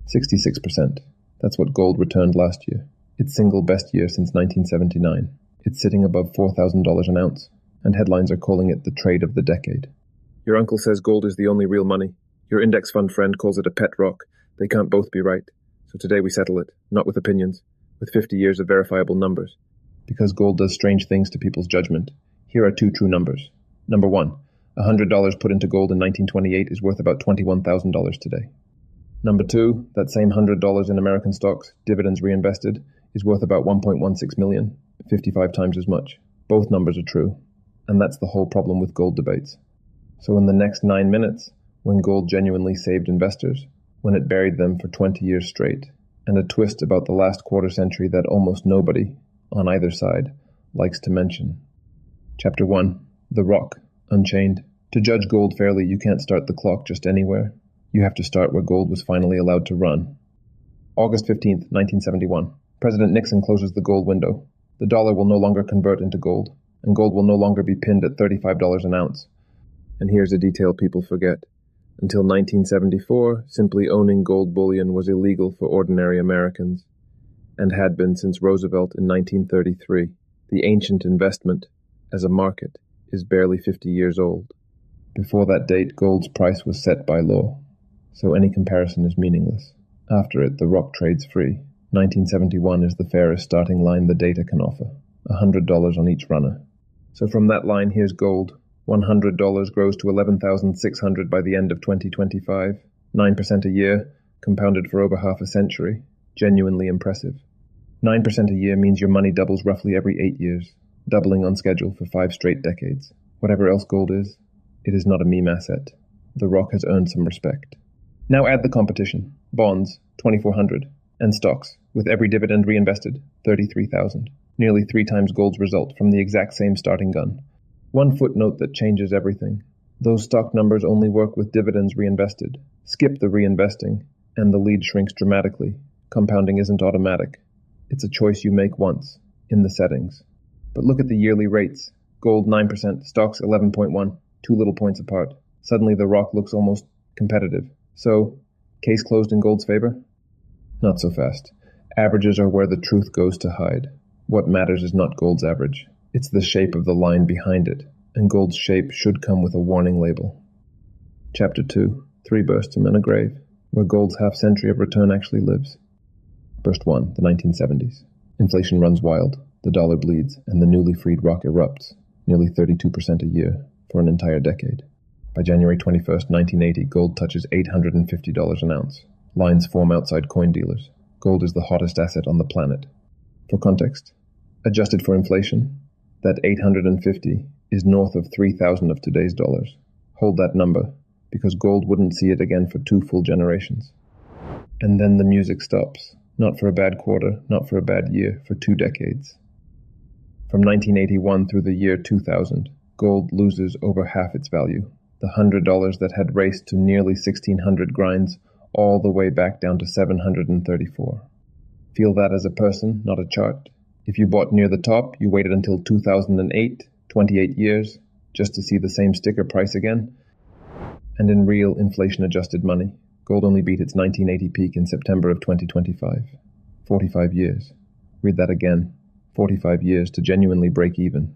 66%. That's what gold returned last year. Its single best year since 1979. It's sitting above $4,000 an ounce, and headlines are calling it the trade of the decade. Your uncle says gold is the only real money. Your index fund friend calls it a pet rock. They can't both be right. So today we settle it, not with opinions, with 50 years of verifiable numbers. Because gold does strange things to people's judgment, here are two true numbers. Number one, $100 put into gold in 1928 is worth about $21,000 today. Number two, that same $100 in American stocks, dividends reinvested, is worth about $1.16 million, 55 times as much. Both numbers are true, and that's the whole problem with gold debates. So in the next 9 minutes, when gold genuinely saved investors, when it buried them for 20 years straight, and a twist about the last quarter century that almost nobody, on either side, likes to mention. Chapter 1. The Rock, Unchained. To judge gold fairly, you can't start the clock just anywhere. You have to start where gold was finally allowed to run. August 15th, 1971. President Nixon closes the gold window. The dollar will no longer convert into gold, and gold will no longer be pinned at $35 an ounce. And here's a detail people forget. Until 1974, simply owning gold bullion was illegal for ordinary Americans, and had been since Roosevelt in 1933. The ancient investment, as a market, is barely 50 years old. Before that date, gold's price was set by law, so any comparison is meaningless. After it, the rock trades free. 1971 is the fairest starting line the data can offer, $100 on each runner. So from that line, here's gold. $100 grows to $11,600 by the end of 2025, 9% a year, compounded for over half a century. Genuinely impressive. 9% a year means your money doubles roughly every 8 years, doubling on schedule for 5 straight decades. Whatever else gold is, it is not a meme asset. The rock has earned some respect. Now add the competition. Bonds, 2,400, and stocks, with every dividend reinvested, 33,000. Nearly 3 times gold's result from the exact same starting gun. One footnote that changes everything. Those stock numbers only work with dividends reinvested. Skip the reinvesting, and the lead shrinks dramatically. Compounding isn't automatic. It's a choice you make once, in the settings. But look at the yearly rates. Gold 9%, stocks 11.1, 2 little points apart. Suddenly the rock looks almost competitive. So, case closed in gold's favor? Not so fast. Averages are where the truth goes to hide. What matters is not gold's average. It's the shape of the line behind it, and gold's shape should come with a warning label. Chapter 2. 3 bursts and a grave, where gold's half-century of return actually lives. Burst 1, the 1970s. Inflation runs wild, the dollar bleeds, and the newly freed rock erupts, nearly 32% a year, for an entire decade. By January 21st, 1980, gold touches $850 an ounce. Lines form outside coin dealers. Gold is the hottest asset on the planet. For context, adjusted for inflation, that 850 is north of 3,000 of today's dollars. Hold that number, because gold wouldn't see it again for 2 full generations. And then the music stops. Not for a bad quarter, not for a bad year, for 2 decades. From 1981 through the year 2000, gold loses over half its value. The $100 that had raced to nearly 1,600 grinds all the way back down to 734. Feel that as a person, not a chart. If you bought near the top, you waited until 2008, 28 years, just to see the same sticker price again. And in real inflation-adjusted money, gold only beat its 1980 peak in September of 2025. 45 years. Read that again. 45 years to genuinely break even.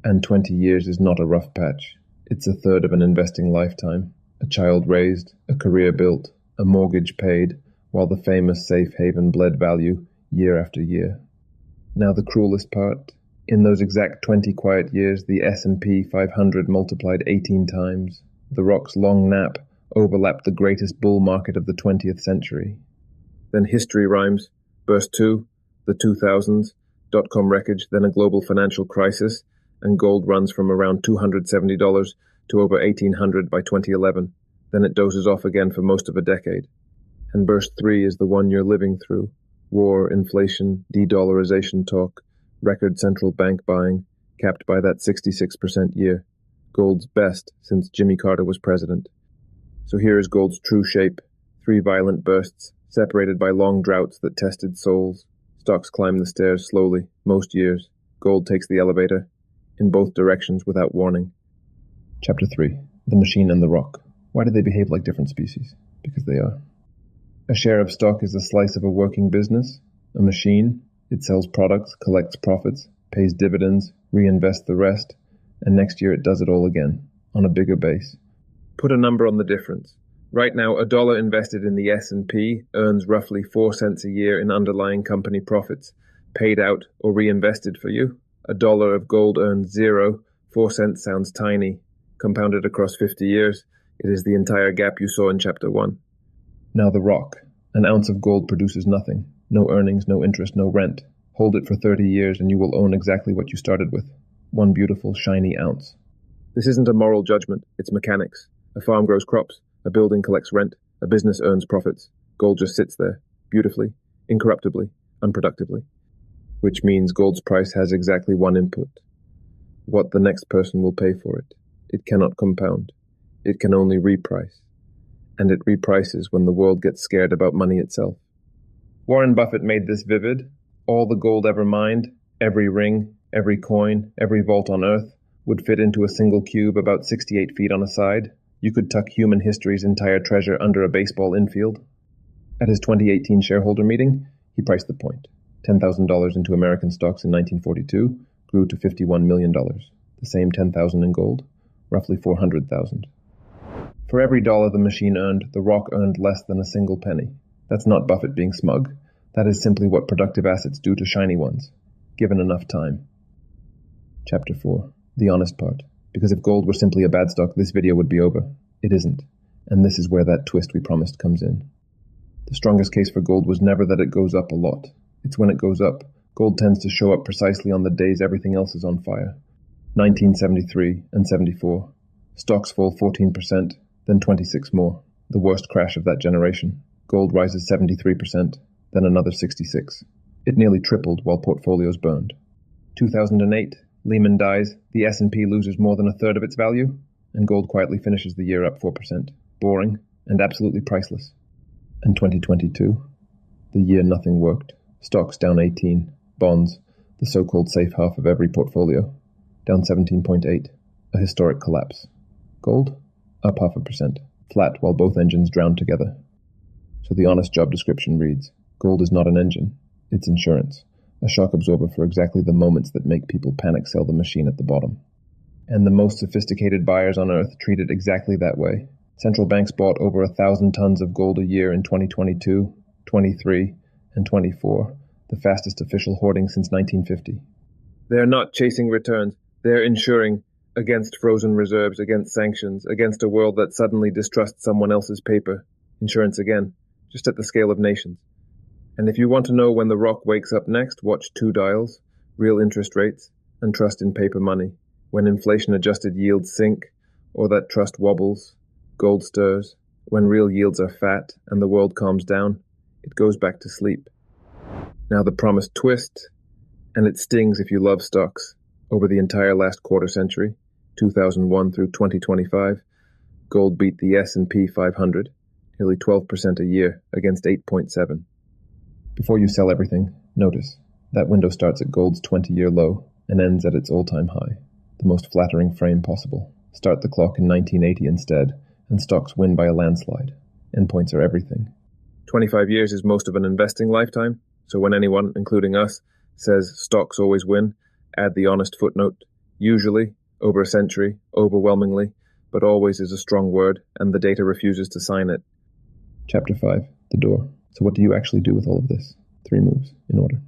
And 20 years is not a rough patch. It's a third of an investing lifetime. A child raised, a career built, a mortgage paid, while the famous safe haven bled value year after year. Now the cruelest part. In those exact 20 quiet years, the S&P 500 multiplied 18 times. The rock's long nap overlapped the greatest bull market of the 20th century. Then history rhymes. Burst 2, the 2000s, dot-com wreckage, then a global financial crisis, and gold runs from around $270 to over $1,800 by 2011. Then it dozes off again for most of a decade. And burst 3 is the one you're living through. War, inflation, de-dollarization talk, record central bank buying, capped by that 66% year. Gold's best since Jimmy Carter was president. So here is gold's true shape. 3 violent bursts, separated by long droughts that tested souls. Stocks climb the stairs slowly, most years. Gold takes the elevator, in both directions without warning. Chapter 3. The Machine and the Rock. Why do they behave like different species? Because they are. A share of stock is a slice of a working business, a machine. It sells products, collects profits, pays dividends, reinvests the rest, and next year it does it all again, on a bigger base. Put a number on the difference. Right now, a dollar invested in the S&P earns roughly 4 cents a year in underlying company profits, paid out or reinvested for you. A dollar of gold earns 0. 4 cents sounds tiny. Compounded across 50 years, it is the entire gap you saw in Chapter 1. Now the rock. An ounce of gold produces nothing. No earnings, no interest, no rent. Hold it for 30 years and you will own exactly what you started with. One beautiful, shiny ounce. This isn't a moral judgment, it's mechanics. A farm grows crops, a building collects rent, a business earns profits. Gold just sits there, beautifully, incorruptibly, unproductively. Which means gold's price has exactly one input. What the next person will pay for it. It cannot compound. It can only reprice. And it reprices when the world gets scared about money itself. Warren Buffett made this vivid. All the gold ever mined, every ring, every coin, every vault on earth, would fit into a single cube about 68 feet on a side. You could tuck human history's entire treasure under a baseball infield. At his 2018 shareholder meeting, he priced the point. $10,000 into American stocks in 1942 grew to $51 million. The same $10,000 in gold, roughly $400,000. For every dollar the machine earned, the rock earned less than a single penny. That's not Buffett being smug. That is simply what productive assets do to shiny ones, given enough time. Chapter 4. The honest part. Because if gold were simply a bad stock, this video would be over. It isn't. And this is where that twist we promised comes in. The strongest case for gold was never that it goes up a lot. It's when it goes up. Gold tends to show up precisely on the days everything else is on fire. 1973 and 74. Stocks fall 14%, then 26 more. The worst crash of that generation. Gold rises 73%, then another 66. It nearly tripled while portfolios burned. 2008. Lehman dies, the S&P loses more than a third of its value, and gold quietly finishes the year up 4%. Boring, and absolutely priceless. And 2022, the year nothing worked. Stocks down 18, bonds, the so-called safe half of every portfolio, down 17.8, a historic collapse. Gold, up 0.5%, flat while both engines drowned together. So the honest job description reads, gold is not an engine, it's insurance. A shock absorber for exactly the moments that make people panic sell the machine at the bottom. And the most sophisticated buyers on earth treat it exactly that way. Central banks bought over 1,000 tons of gold a year in 2022, 23, and 24, the fastest official hoarding since 1950. They're not chasing returns, they're insuring against frozen reserves, against sanctions, against a world that suddenly distrusts someone else's paper. Insurance again, just at the scale of nations. And if you want to know when the rock wakes up next, watch 2 dials, real interest rates, and trust in paper money. When inflation-adjusted yields sink, or that trust wobbles, gold stirs. When real yields are fat and the world calms down, it goes back to sleep. Now the promised twist, and it stings if you love stocks. Over the entire last quarter century, 2001 through 2025, gold beat the S&P 500, nearly 12% a year against 8.7. Before you sell everything, notice that window starts at gold's 20-year low and ends at its all-time high, the most flattering frame possible. Start the clock in 1980 instead, and stocks win by a landslide. Endpoints are everything. 25 years is most of an investing lifetime, so when anyone, including us, says stocks always win, add the honest footnote. Usually, over a century, overwhelmingly, but always is a strong word, and the data refuses to sign it. Chapter 5. The door. So what do you actually do with all of this? 3 moves, in order.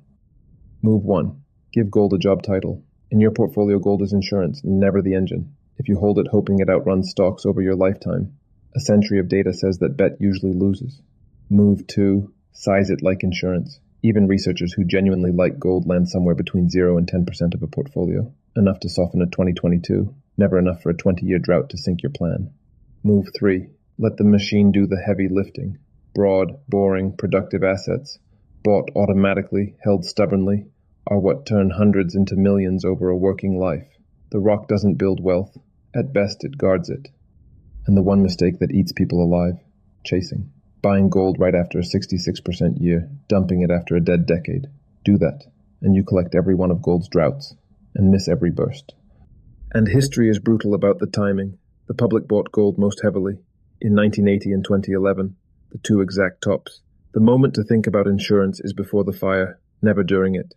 Move 1. Give gold a job title. In your portfolio, gold is insurance, never the engine. If you hold it hoping it outruns stocks over your lifetime, a century of data says that bet usually loses. Move 2. Size it like insurance. Even researchers who genuinely like gold land somewhere between 0 and 10% of a portfolio. Enough to soften a 2022, never enough for a 20-year drought to sink your plan. Move 3. Let the machine do the heavy lifting. Broad, boring, productive assets, bought automatically, held stubbornly, are what turn hundreds into millions over a working life. The rock doesn't build wealth. At best, it guards it. And the one mistake that eats people alive, chasing. Buying gold right after a 66% year, dumping it after a dead decade. Do that, and you collect every one of gold's droughts, and miss every burst. And history is brutal about the timing. The public bought gold most heavily, in 1980 and 2011. The 2 exact tops, The moment to think about insurance is before the fire, never during it.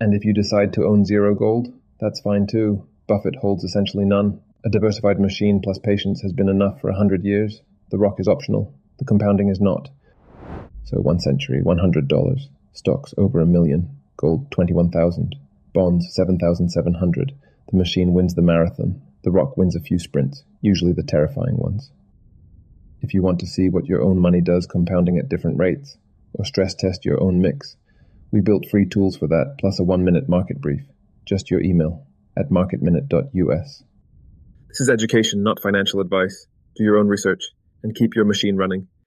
And if you decide to own zero gold, that's fine too. Buffett holds essentially none. A diversified machine plus patience has been enough for 100 years. The rock is optional. The compounding is not. So 1 century, $100. Stocks over $1 million. Gold 21,000. Bonds 7,700. The machine wins the marathon. The rock wins a few sprints, usually the terrifying ones. If you want to see what your own money does compounding at different rates, or stress test your own mix, we built free tools for that, plus a 1-minute market brief. Just your email at marketminute.us. This is education, not financial advice. Do your own research and keep your machine running.